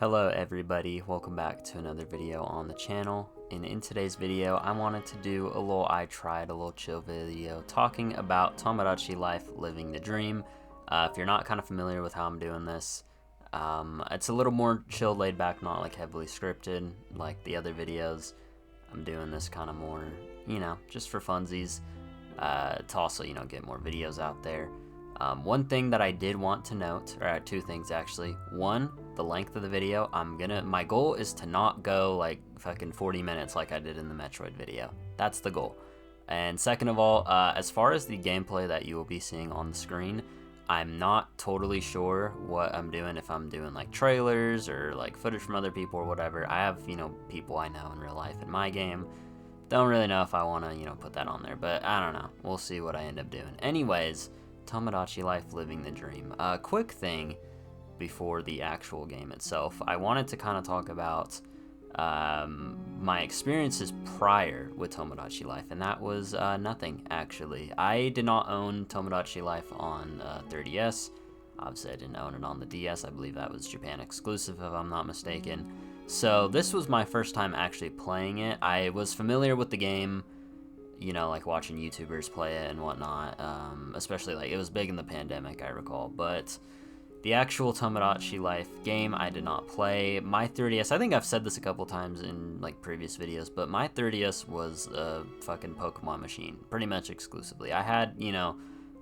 Hello everybody, welcome back to another video on the channel. And in today's video, I wanted to do a little chill video talking about Tomodachi life, living the dream. If you're not kind of familiar with how I'm doing this, it's a little more chill, laid back, not like heavily scripted like the other videos. I'm doing this kind of more, just for funsies, to also, get more videos out there. One thing that I did want to note, or two things actually. One, the length of the video. My goal is to not go like fucking 40 minutes like I did in the Metroid video. That's the goal. And second of all, as far as the gameplay that you will be seeing on the screen, I'm not totally sure what I'm doing, if I'm doing like trailers or like footage from other people or whatever. I have, people I know in real life in my game. Don't really know if I want to, put that on there, but I don't know. We'll see what I end up doing. Anyways, Tomodachi life, living the dream. Quick thing before the actual game itself. I wanted to kind of talk about my experiences prior with Tomodachi life, and that was nothing, actually. I did not own Tomodachi life on 3DS. Obviously, I didn't own it on the DS. I believe that was Japan exclusive, if I'm not mistaken. So this was my first time actually playing it. I was familiar with the game, like watching YouTubers play it and whatnot, especially like it was big in the pandemic, I recall, but the actual Tomodachi life game I did not play. My 3DS, I think I've said this a couple times in like previous videos, but my 3DS was a fucking Pokemon machine, pretty much exclusively. I had,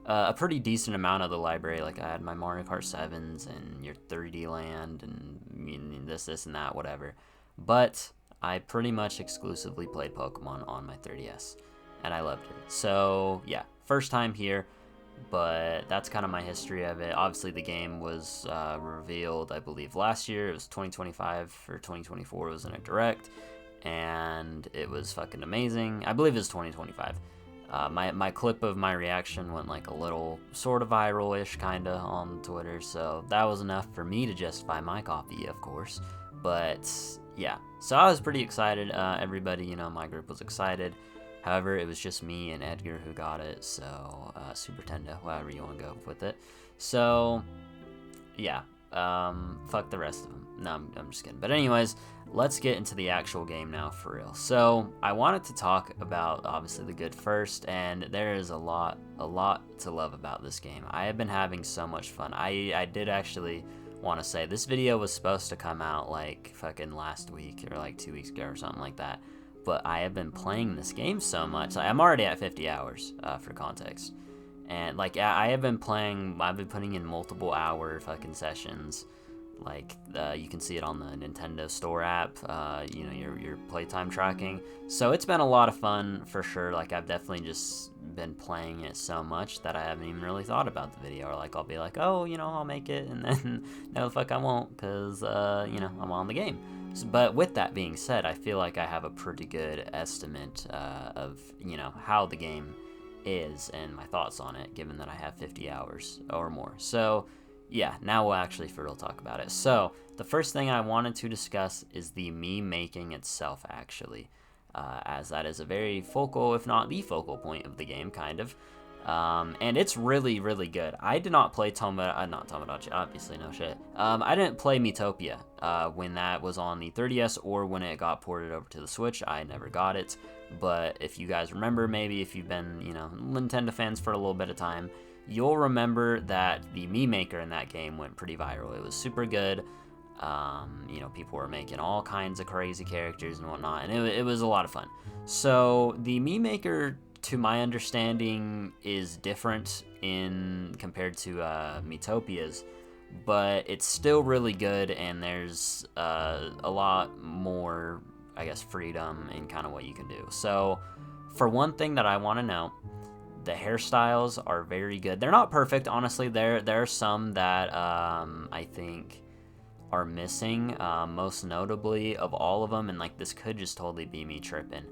a pretty decent amount of the library. Like I had my Mario Kart 7s and your 3D Land and this and that, whatever. But I pretty much exclusively played Pokemon on my 3DS. And I loved it. So yeah, first time here, but that's kind of my history of it. Obviously the game was revealed, I believe, last year. It was 2025 or 2024. It was in a direct, and it was fucking amazing. I believe it was 2025. My clip of my reaction went like a little sort of viral-ish kind of on Twitter, so that was enough for me to justify my copy, of course. But yeah, so I was pretty excited. Everybody, my group was excited. However, it was just me and Edgar who got it, so Super Tendo, however you want to go with it. So yeah, fuck the rest of them. No, I'm just kidding. But anyways, let's get into the actual game now for real. So I wanted to talk about obviously the good first, and there is a lot to love about this game. I have been having so much fun. I did actually want to say this video was supposed to come out like fucking last week or like 2 weeks ago or something like that. But I have been playing this game so much. I'm already at 50 hours for context. And like I've been putting in multiple hour fucking sessions. Like you can see it on the Nintendo Store app, your playtime tracking. So it's been a lot of fun for sure. Like I've definitely just been playing it so much that I haven't even really thought about the video. Or like I'll be like, oh, I'll make it, and then no, the fuck I won't, because I'm on the game. But with that being said, I feel like I have a pretty good estimate of, how the game is and my thoughts on it, given that I have 50 hours or more. So yeah, now we'll actually for real talk about it. So the first thing I wanted to discuss is the meme making itself, actually, as that is a very focal, if not the focal point of the game, kind of. And it's really, really good. I did not play not Tomodachi, obviously, no shit. I didn't play Miitopia when that was on the 3DS or when it got ported over to the Switch. I never got it. But if you guys remember, maybe if you've been, Nintendo fans for a little bit of time, you'll remember that the meme maker in that game went pretty viral. It was super good. People were making all kinds of crazy characters and whatnot, and it was a lot of fun. So the meme maker, to my understanding, is different compared to Miitopia's, but it's still really good, and there's a lot more, I guess, freedom in kind of what you can do. So for one thing that I want to know, the hairstyles are very good. They're not perfect, honestly. There are some that I think are missing, most notably of all of them, and like this could just totally be me tripping.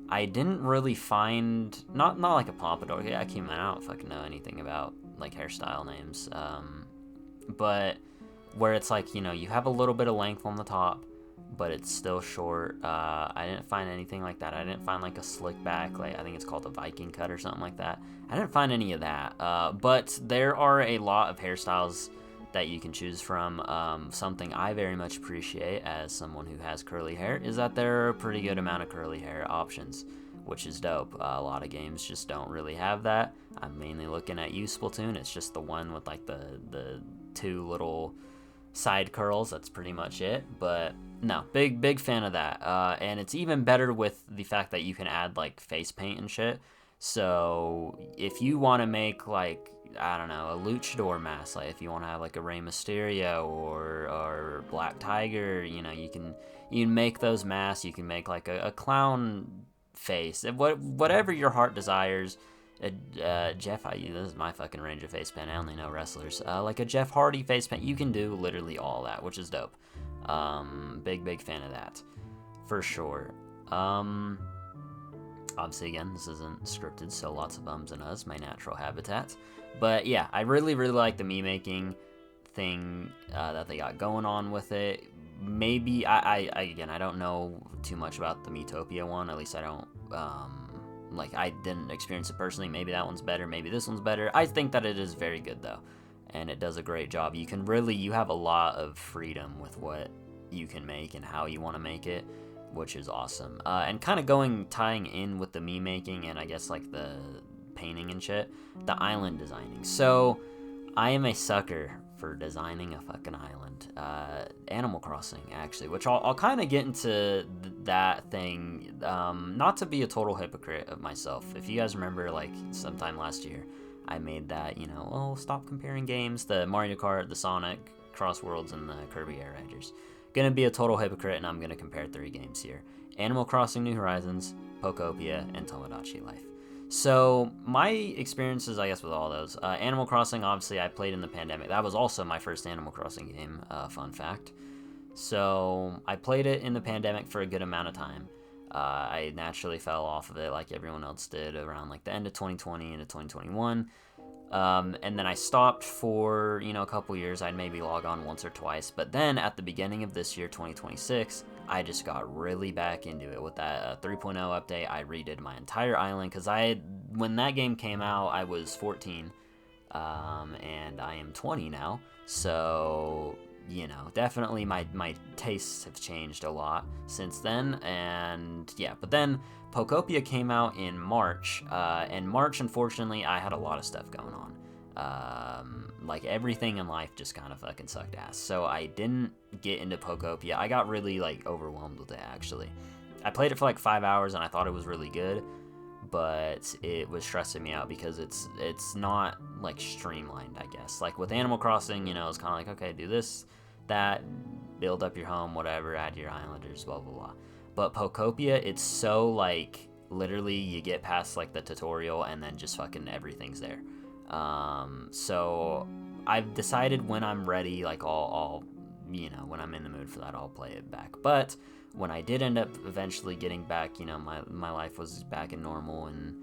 I didn't really find, not like a pompadour. Yeah, I don't fucking know anything about like hairstyle names. But where it's like, you have a little bit of length on the top, but it's still short. I didn't find anything like that. I didn't find like a slick back, like I think it's called a Viking cut or something like that. I didn't find any of that. But there are a lot of hairstyles that you can choose from. Something I very much appreciate as someone who has curly hair is that there are a pretty good amount of curly hair options, which is dope. A lot of games just don't really have that. I'm mainly looking at you, Splatoon. It's just the one with like the two little side curls. That's pretty much it. But no, big fan of that. And it's even better with the fact that you can add like face paint and shit. So if you want to make like, I don't know, a luchador mask, like if you want to have like a Rey Mysterio or Black Tiger, you know, you can make those masks. You can make like a clown face, whatever your heart desires. Jeff, this is my fucking range of face paint. I only know wrestlers. Like a Jeff Hardy face paint, you can do literally all that, which is dope. Big fan of that, for sure. Obviously, again, this isn't scripted, so lots of ums and uhs, my natural habitat. But yeah, I really like the me making thing that they got going on with it. Maybe I don't know too much about the Metopia one. At least I don't. I didn't experience it personally. Maybe that one's better. Maybe this one's better. I think that it is very good though, and it does a great job. You have a lot of freedom with what you can make and how you want to make it, which is awesome. And kind of tying in with the me making and I guess like the painting and shit, the island designing. So I am a sucker for designing a fucking island. Animal Crossing, actually, which I'll kind of get into that thing, not to be a total hypocrite of myself. If you guys remember, like, sometime last year, I made that, stop comparing games, the Mario Kart, the Sonic, Cross Worlds, and the Kirby Air Riders. Gonna be a total hypocrite, and I'm gonna compare 3 games here. Animal Crossing New Horizons, Pokopia, and Tomodachi Life. So my experiences, I guess, with all those, Animal Crossing, obviously, I played in the pandemic. That was also my first Animal Crossing game, fun fact. So I played it in the pandemic for a good amount of time. I naturally fell off of it like everyone else did around like the end of 2020 into 2021. And then I stopped for, a couple years. I'd maybe log on once or twice. But then at the beginning of this year, 2026, I just got really back into it. With that 3.0 update, I redid my entire island. Because when that game came out, I was 14. And I am 20 now. So, definitely my tastes have changed a lot since then. And yeah, but then Pokopia came out in March, and March, unfortunately, I had a lot of stuff going on. Like everything in life just kind of fucking sucked ass. So I didn't get into Pokopia. I got really overwhelmed with it, actually. I played it for 5 hours and I thought it was really good, but it was stressing me out because it's not streamlined, I guess. Like with Animal Crossing, it's kind of okay, do this, that, build up your home, whatever, add your islanders, blah blah blah. But Pokopia, it's so literally you get past the tutorial and then just fucking everything's there. So I've decided when I'm ready, I'll when I'm in the mood for that, I'll play it back. But when I did end up eventually getting back, my life was back in normal and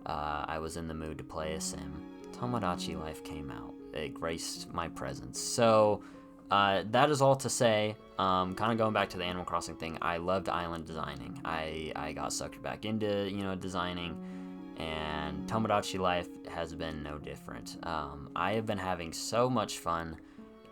I was in the mood to play a sim, Tomodachi Life came out. It graced my presence. So that is all to say, kind of going back to the Animal Crossing thing, I loved island designing. I got sucked back into, designing, and Tomodachi Life has been no different. I have been having so much fun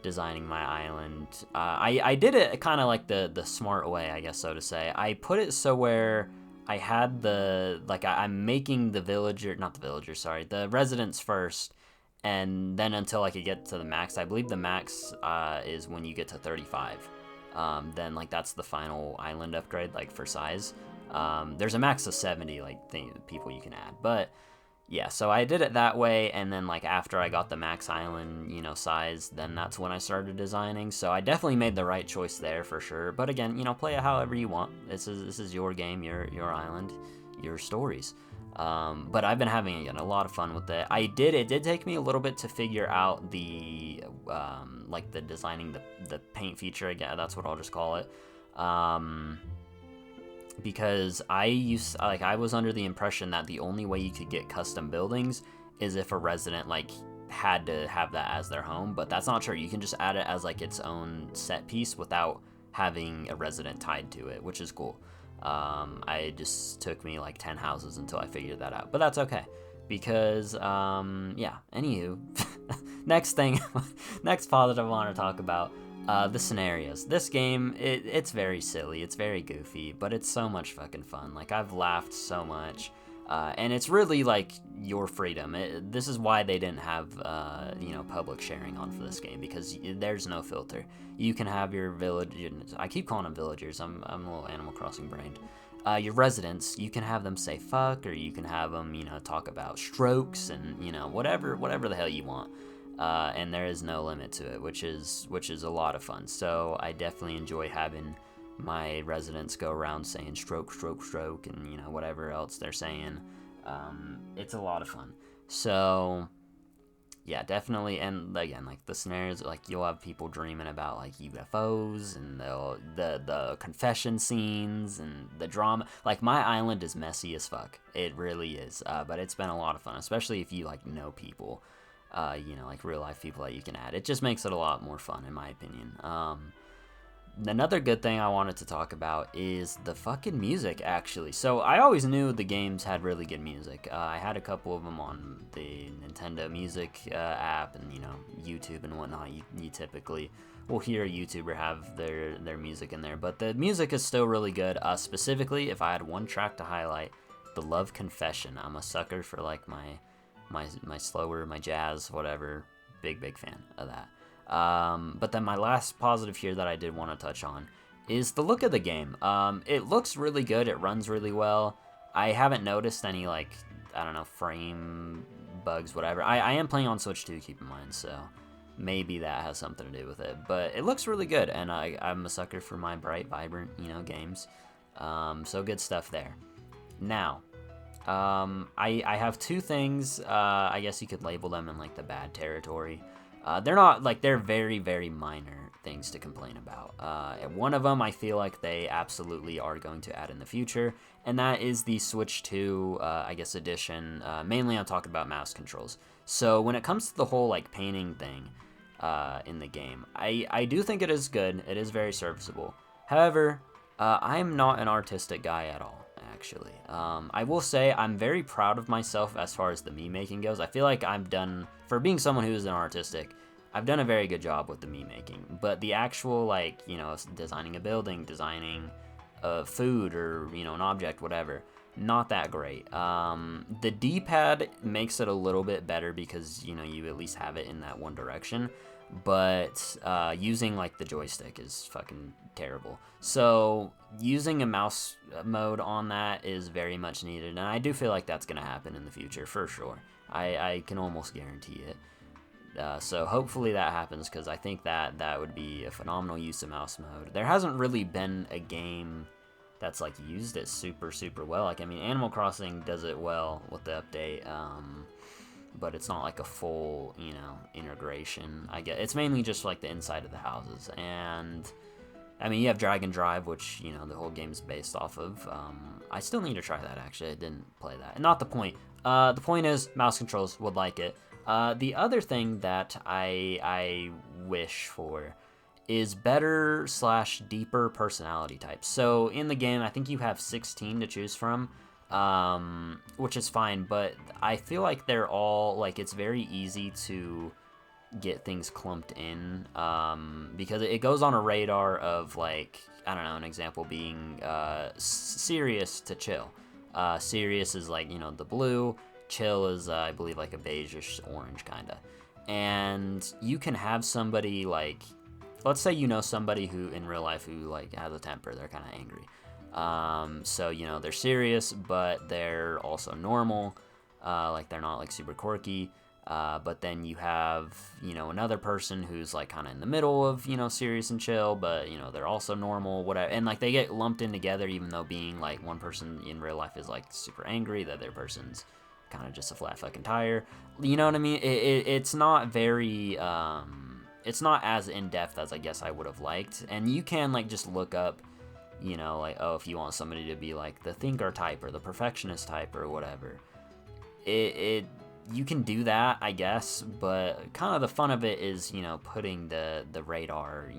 designing my island. I did it kind of the smart way, I guess, so to say. I put it so where I had I'm making the residents first, and then until I could get to the max. I believe the max is when you get to 35. Then that's the final island upgrade, for size. There's a max of 70 people you can add, but yeah, so I did it that way, and then after I got the max island size, then that's when I started designing. So I definitely made the right choice there for sure. But again, play it however you want. This is your game, your island, your stories. But I've been having, again, a lot of fun with it. It did take me a little bit to figure out the the designing the paint feature, again, that's what I'll just call it. Because I was under the impression that the only way you could get custom buildings is if a resident had to have that as their home, but that's not true. You can just add it as its own set piece without having a resident tied to it, which is cool. It just took me 10 houses until I figured that out, but that's okay because yeah, anywho, next thing, next positive I want to talk about, the scenarios. This game, it's very silly, it's very goofy, but it's so much fucking fun. Like, I've laughed so much. And it's really like your freedom. This is why they didn't have, public sharing on for this game, because there's no filter. You can have your village. I keep calling them villagers. I'm a little Animal Crossing brained. Your residents, you can have them say fuck, or you can have them, talk about strokes and whatever the hell you want. And there is no limit to it, which is a lot of fun. So I definitely enjoy having my residents go around saying stroke, stroke, stroke, and whatever else they're saying. It's a lot of fun. So yeah, definitely. And again, like the scenarios, like you'll have people dreaming about like UFOs and the confession scenes and the drama. Like, my island is messy as fuck. It really is. But it's been a lot of fun, especially if you like know people, like real life people that you can add. It just makes it a lot more fun, in my opinion. Another good thing I wanted to talk about is the fucking music, actually. So I always knew the games had really good music. I had a couple of them on the Nintendo Music app and, YouTube and whatnot. You typically will hear a YouTuber have their music in there. But the music is still really good. Specifically, if I had one track to highlight, the Love Confession. I'm a sucker for, like, my slower, my jazz, whatever. Big fan of that. But then my last positive here that I did want to touch on is the look of the game. It looks really good. It runs really well. I haven't noticed any, like, I don't know, frame bugs, whatever. I am playing on Switch 2, keep in mind, so maybe that has something to do with it. But it looks really good, and I'm a sucker for my bright, vibrant, games. So good stuff there. Now, I have two things, I guess you could label them in, like, the bad territory. They're not, like, they're very, very minor things to complain about. And one of them I feel like they absolutely are going to add in the future, and that is the Switch 2, edition. Mainly I'm talking about mouse controls. So when it comes to the whole, like, painting thing in the game, I do think it is good. It is very serviceable. However, I am not an artistic guy at all, actually. I will say I'm very proud of myself as far as the meme making goes. I feel like for being someone who is an artistic, I've done a very good job with the meme making. But the actual, like, designing a building, designing food, or, an object, whatever, not that great. The D-pad makes it a little bit better because, you at least have it in that one direction. But using, like, the joystick is fucking terrible. So using a mouse mode on that is very much needed, and I do feel like that's going to happen in the future for sure. I can almost guarantee it. So hopefully that happens, because I think that would be a phenomenal use of mouse mode. There hasn't really been a game that's, like, used it super, super well. Like, I mean, Animal Crossing does it well with the update, but it's not like a full, integration. I guess it's mainly just like the inside of the houses. And I mean, you have Dragon Drive, which, the whole game's based off of. I still need to try that, actually. I didn't play that. Not the point. The point is, mouse controls, would like it. The other thing that I wish for is better / deeper personality types. So in the game, I think you have 16 to choose from, which is fine, but I feel like they're all, like, it's very easy to get things clumped in, because it goes on a radar of, like, I don't know, an example being serious to chill. Serious is, like, the blue. Chill is, I believe, like a beigeish orange, kind of. And you can have somebody, like, let's say somebody who in real life who, like, has a temper. They're kind of angry. So, they're serious, but they're also normal. Like, they're not, like, super quirky. But then you have, another person who's, like, kind of in the middle of, serious and chill, but, they're also normal, whatever. And, like, they get lumped in together, even though being, like, one person in real life is, like, super angry, the other person's kind of just a flat fucking tire. You know what I mean? It's not very, it's not as in-depth as I guess I would have liked. And you can, like, just look up, like, oh, if you want somebody to be, like, the thinker type or the perfectionist type or whatever. You can do that, I guess, but kind of the fun of it is, putting the radar,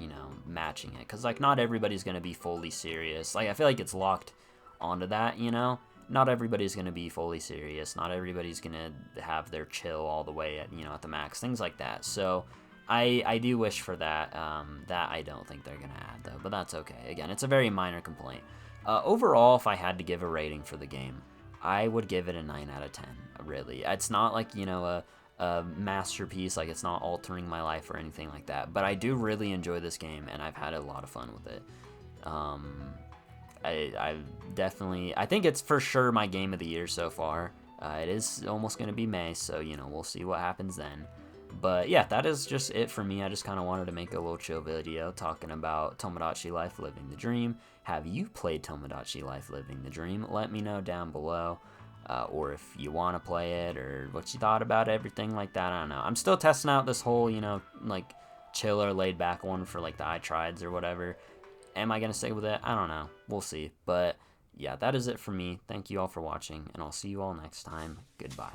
matching it. Because, like, not everybody's going to be fully serious. Like, I feel like it's locked onto that, not everybody's going to be fully serious. Not everybody's going to have their chill all the way at, at the max, things like that. So I do wish for that. That I don't think they're going to add, though, but that's okay. Again, it's a very minor complaint. Overall, if I had to give a rating for the game, I would give it a 9 out of 10, really. It's not like, a masterpiece, like it's not altering my life or anything like that, but I do really enjoy this game, and I've had a lot of fun with it. I think it's for sure my game of the year so far. It is almost going to be May, so, we'll see what happens then. But yeah, that is just it for me. I just kind of wanted to make a little chill video talking about Tomodachi Life Living the Dream. Have you played Tomodachi Life Living the Dream? Let me know down below. Or if you want to play it, or what you thought about everything like that. I don't know. I'm still testing out this whole, like chiller, laid back one for like the iTrides or whatever. Am I going to stay with it? I don't know. We'll see. But yeah, that is it for me. Thank you all for watching, and I'll see you all next time. Goodbye.